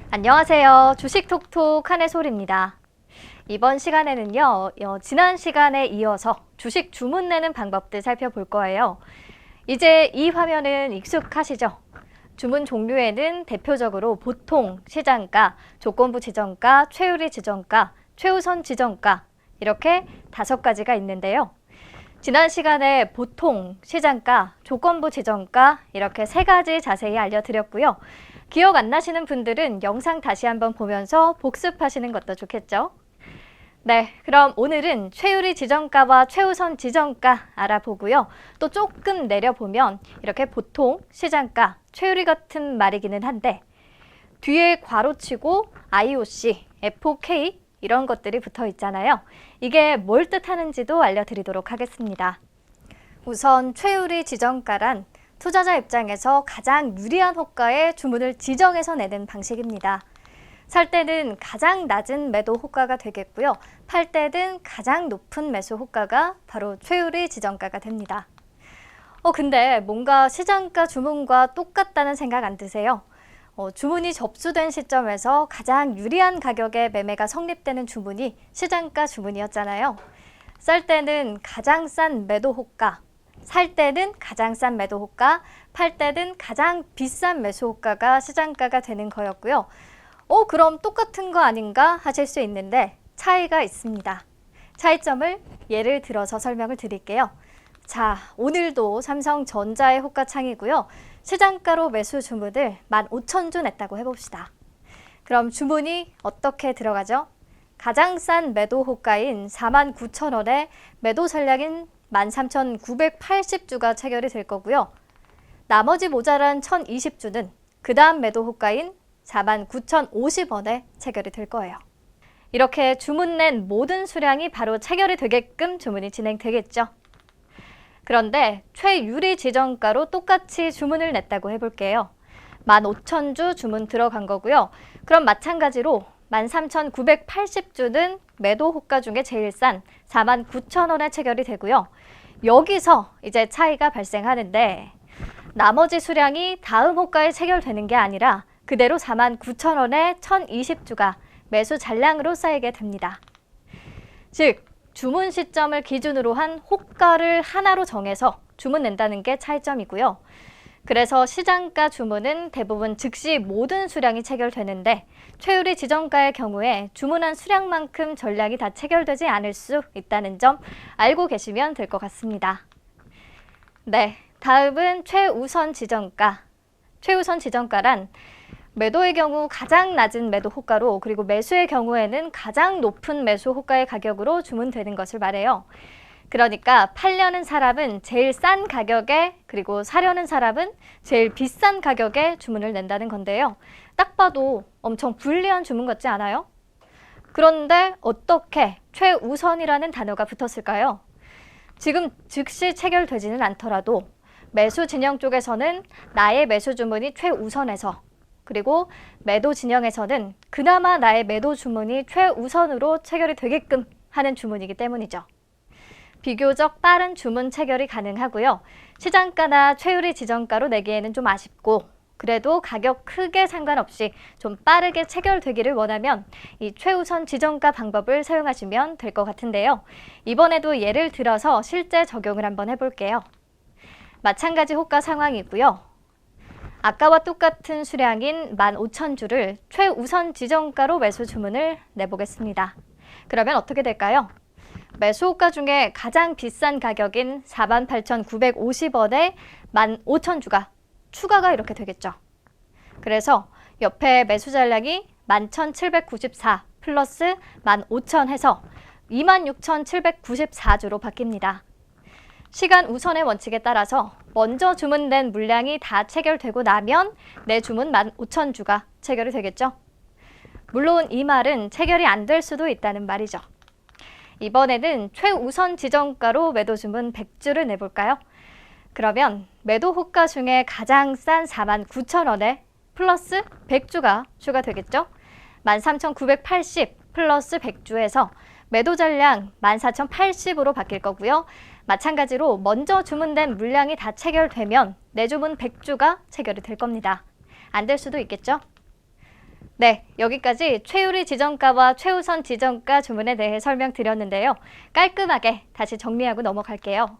안녕하세요. 주식톡톡 한혜솔입니다. 이번 시간에는요, 지난 시간에 이어서 주식 주문 내는 방법들 살펴볼 거예요. 이제 이 화면은 익숙하시죠? 주문 종류에는 대표적으로 보통, 시장가, 조건부 지정가, 최유리 지정가, 최우선 지정가 이렇게 5가지가 있는데요. 지난 시간에 보통, 시장가, 조건부 지정가 이렇게 3가지 자세히 알려드렸고요. 기억 안 나시는 분들은 영상 다시 한번 보면서 복습하시는 것도 좋겠죠? 네, 그럼 오늘은 최유리 지정가와 최우선 지정가 알아보고요. 또 조금 내려보면 이렇게 보통, 시장가, 최유리 같은 말이기는 한데 뒤에 괄호치고 IOC, FOK 이런 것들이 붙어 있잖아요. 이게 뭘 뜻하는지도 알려드리도록 하겠습니다. 우선 최유리 지정가란 투자자 입장에서 가장 유리한 호가의 주문을 지정해서 내는 방식입니다. 살 때는 가장 낮은 매도 호가가 되겠고요. 팔 때는 가장 높은 매수 호가가 바로 최유리 지정가가 됩니다. 근데 뭔가 시장가 주문과 똑같다는 생각 안 드세요? 주문이 접수된 시점에서 가장 유리한 가격에 매매가 성립되는 주문이 시장가 주문이었잖아요. 쌀 때는 가장 싼 매도 호가, 살 때는 가장 싼 매도 호가, 팔 때는 가장 비싼 매수 호가가 시장가가 되는 거였고요. 그럼 똑같은 거 아닌가 하실 수 있는데 차이가 있습니다. 차이점을 예를 들어서 설명을 드릴게요. 자, 오늘도 삼성전자의 호가창이고요. 시장가로 매수 주문을 15,000주 냈다고 해봅시다. 그럼 주문이 어떻게 들어가죠? 가장 싼 매도 호가인 49,000원에 매도 전략인 13,980주가 체결이 될 거고요. 나머지 모자란 1,020주는 그 다음 매도 호가인 49,050원에 체결이 될 거예요. 이렇게 주문 낸 모든 수량이 바로 체결이 되게끔 주문이 진행되겠죠. 그런데 최유리 지정가로 똑같이 주문을 냈다고 해볼게요. 15,000주 주문 들어간 거고요. 그럼 마찬가지로 13,980주는 매도 호가 중에 제일 싼 49,000원에 체결이 되고요. 여기서 이제 차이가 발생하는데 나머지 수량이 다음 호가에 체결되는 게 아니라 그대로 49,000원에 1,020주가 매수 잔량으로 쌓이게 됩니다. 즉, 주문 시점을 기준으로 한 호가를 하나로 정해서 주문 낸다는 게 차이점이고요. 그래서 시장가 주문은 대부분 즉시 모든 수량이 체결되는데 최유리 지정가의 경우에 주문한 수량만큼 전량이 다 체결되지 않을 수 있다는 점 알고 계시면 될 것 같습니다. 네, 다음은 최우선 지정가. 최우선 지정가란 매도의 경우 가장 낮은 매도 호가로 그리고 매수의 경우에는 가장 높은 매수 호가의 가격으로 주문되는 것을 말해요. 그러니까 팔려는 사람은 제일 싼 가격에 그리고 사려는 사람은 제일 비싼 가격에 주문을 낸다는 건데요. 딱 봐도 엄청 불리한 주문 같지 않아요? 그런데 어떻게 최우선이라는 단어가 붙었을까요? 지금 즉시 체결되지는 않더라도 매수 진영 쪽에서는 나의 매수 주문이 최우선에서 그리고 매도 진영에서는 그나마 나의 매도 주문이 최우선으로 체결이 되게끔 하는 주문이기 때문이죠. 비교적 빠른 주문 체결이 가능하고요. 시장가나 최유리 지정가로 내기에는 좀 아쉽고 그래도 가격 크게 상관없이 좀 빠르게 체결되기를 원하면 이 최우선 지정가 방법을 사용하시면 될 것 같은데요. 이번에도 예를 들어서 실제 적용을 한번 해볼게요. 마찬가지 호가 상황이고요. 아까와 똑같은 수량인 15,000주를 최우선 지정가로 매수 주문을 내보겠습니다. 그러면 어떻게 될까요? 매수 호가 중에 가장 비싼 가격인 48,950원에 15,000주가 추가가 이렇게 되겠죠. 그래서 옆에 매수 잔량이 11,794 플러스 15,000 해서 26,794주로 바뀝니다. 시간 우선의 원칙에 따라서 먼저 주문된 물량이 다 체결되고 나면 내 주문 15,000주가 체결이 되겠죠. 물론 이 말은 체결이 안 될 수도 있다는 말이죠. 이번에는 최우선 지정가로 매도 주문 100주를 내볼까요? 그러면 매도 호가 중에 가장 싼 49,000원에 플러스 100주가 추가되겠죠? 13,980 플러스 100주에서 매도 잔량 14,080으로 바뀔 거고요. 마찬가지로 먼저 주문된 물량이 다 체결되면 내 주문 100주가 체결이 될 겁니다. 안 될 수도 있겠죠? 네, 여기까지 최우리 지정가와 최우선 지정가 주문에 대해 설명드렸는데요. 깔끔하게 다시 정리하고 넘어갈게요.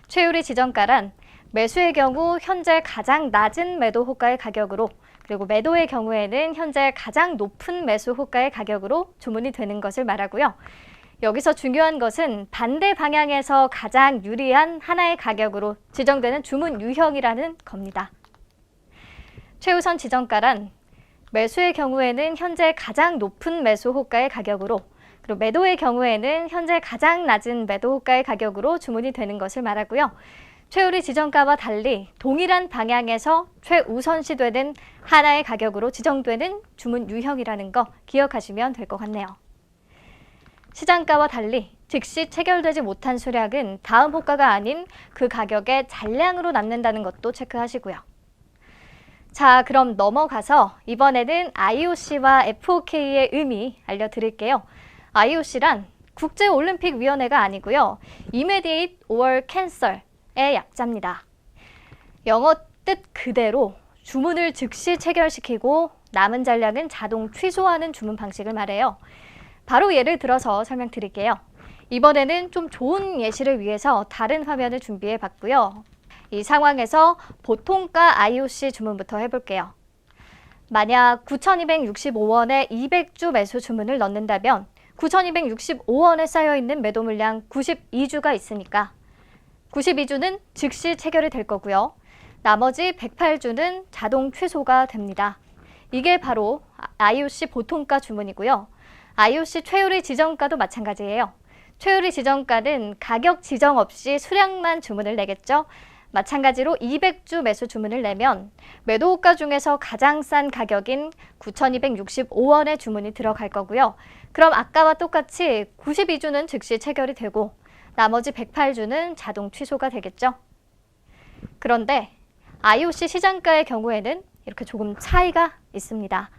최우리 지정가란 매수의 경우 현재 가장 낮은 매도 호가의 가격으로, 그리고 매도의 경우에는 현재 가장 높은 매수 호가의 가격으로 주문이 되는 것을 말하고요. 여기서 중요한 것은 반대 방향에서 가장 유리한 하나의 가격으로 지정되는 주문 유형이라는 겁니다. 최우선 지정가란 매수의 경우에는 현재 가장 높은 매수 호가의 가격으로, 그리고 매도의 경우에는 현재 가장 낮은 매도 호가의 가격으로 주문이 되는 것을 말하고요. 최우리 지정가와 달리 동일한 방향에서 최우선시되는 하나의 가격으로 지정되는 주문 유형이라는 거 기억하시면 될 것 같네요. 시장가와 달리 즉시 체결되지 못한 수량은 다음 호가가 아닌 그 가격의 잔량으로 남는다는 것도 체크하시고요. 자, 그럼 넘어가서 이번에는 IOC와 FOK의 의미 알려드릴게요. IOC란 국제올림픽위원회가 아니고요. Immediate or Cancel의 약자입니다. 영어 뜻 그대로 주문을 즉시 체결시키고 남은 잔량은 자동 취소하는 주문 방식을 말해요. 바로 예를 들어서 설명드릴게요. 이번에는 좀 좋은 예시를 위해서 다른 화면을 준비해 봤고요. 이 상황에서 보통가 IOC 주문부터 해볼게요. 만약 9,265원에 200주 매수 주문을 넣는다면 9,265원에 쌓여있는 매도 물량 92주가 있으니까 92주는 즉시 체결이 될 거고요. 나머지 108주는 자동 취소가 됩니다. 이게 바로 IOC 보통가 주문이고요. IOC 최우리 지정가도 마찬가지예요. 최우리 지정가는 가격 지정 없이 수량만 주문을 내겠죠. 마찬가지로 200주 매수 주문을 내면 매도 호가 중에서 가장 싼 가격인 9,265원의 주문이 들어갈 거고요. 그럼 아까와 똑같이 92주는 즉시 체결이 되고 나머지 108주는 자동 취소가 되겠죠. 그런데 IOC 시장가의 경우에는 이렇게 조금 차이가 있습니다.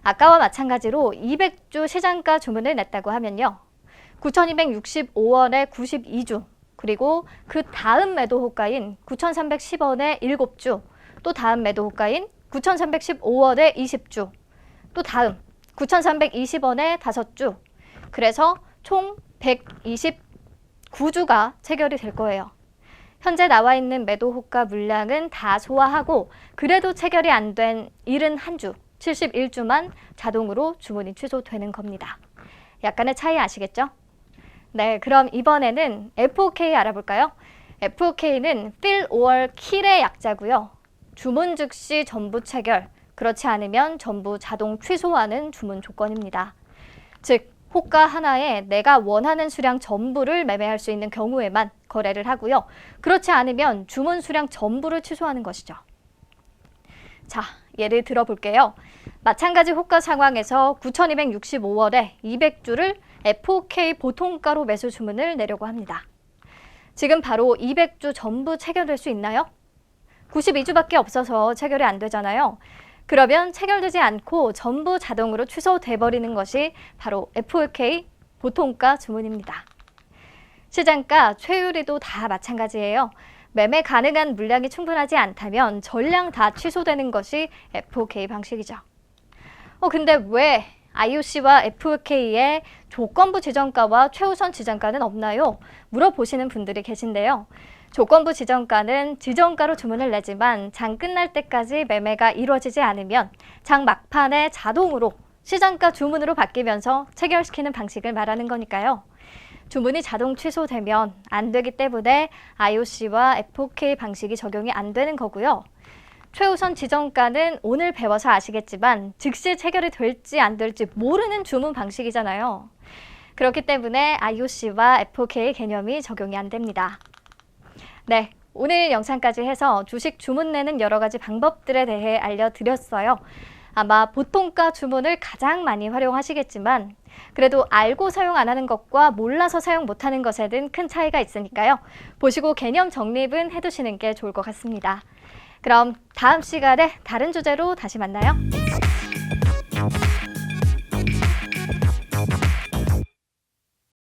아까와 마찬가지로 200주 시장가 주문을 냈다고 하면요. 9,265원에 92주, 그리고 그 다음 매도 호가인 9,310원에 7주, 또 다음 매도 호가인 9,315원에 20주, 또 다음 9,320원에 5주, 그래서 총 129주가 체결이 될 거예요. 현재 나와 있는 매도 호가 물량은 다 소화하고 그래도 체결이 안 된 71주, 71주만 자동으로 주문이 취소되는 겁니다. 약간의 차이 아시겠죠? 네, 그럼 이번에는 FOK 알아볼까요? FOK는 Fill or Kill의 약자고요. 주문 즉시 전부 체결, 그렇지 않으면 전부 자동 취소하는 주문 조건입니다. 즉, 호가 하나에 내가 원하는 수량 전부를 매매할 수 있는 경우에만 거래를 하고요. 그렇지 않으면 주문 수량 전부를 취소하는 것이죠. 자, 예를 들어볼게요. 마찬가지 호가 상황에서 9,265원에 200주를 FOK 보통가로 매수 주문을 내려고 합니다. 지금 바로 200주 전부 체결될 수 있나요? 92주밖에 없어서 체결이 안 되잖아요. 그러면 체결되지 않고 전부 자동으로 취소돼 버리는 것이 바로 FOK 보통가 주문입니다. 시장가, 최유리도 다 마찬가지예요. 매매 가능한 물량이 충분하지 않다면 전량 다 취소되는 것이 FOK 방식이죠. 근데 왜 IOC와 FOK의 조건부 지정가와 최우선 지정가는 없나요? 물어보시는 분들이 계신데요. 조건부 지정가는 지정가로 주문을 내지만 장 끝날 때까지 매매가 이루어지지 않으면 장 막판에 자동으로 시장가 주문으로 바뀌면서 체결시키는 방식을 말하는 거니까요. 주문이 자동 취소되면 안 되기 때문에 IOC와 FOK 방식이 적용이 안 되는 거고요. 최우선 지정가는 오늘 배워서 아시겠지만 즉시 체결이 될지 안 될지 모르는 주문 방식이잖아요. 그렇기 때문에 IOC와 FOK의 개념이 적용이 안 됩니다. 네, 오늘 영상까지 해서 주식 주문 내는 여러 가지 방법들에 대해 알려드렸어요. 아마 보통가 주문을 가장 많이 활용하시겠지만 그래도 알고 사용 안 하는 것과 몰라서 사용 못하는 것에는 큰 차이가 있으니까요. 보시고 개념 정립은 해두시는 게 좋을 것 같습니다. 그럼 다음 시간에 다른 주제로 다시 만나요.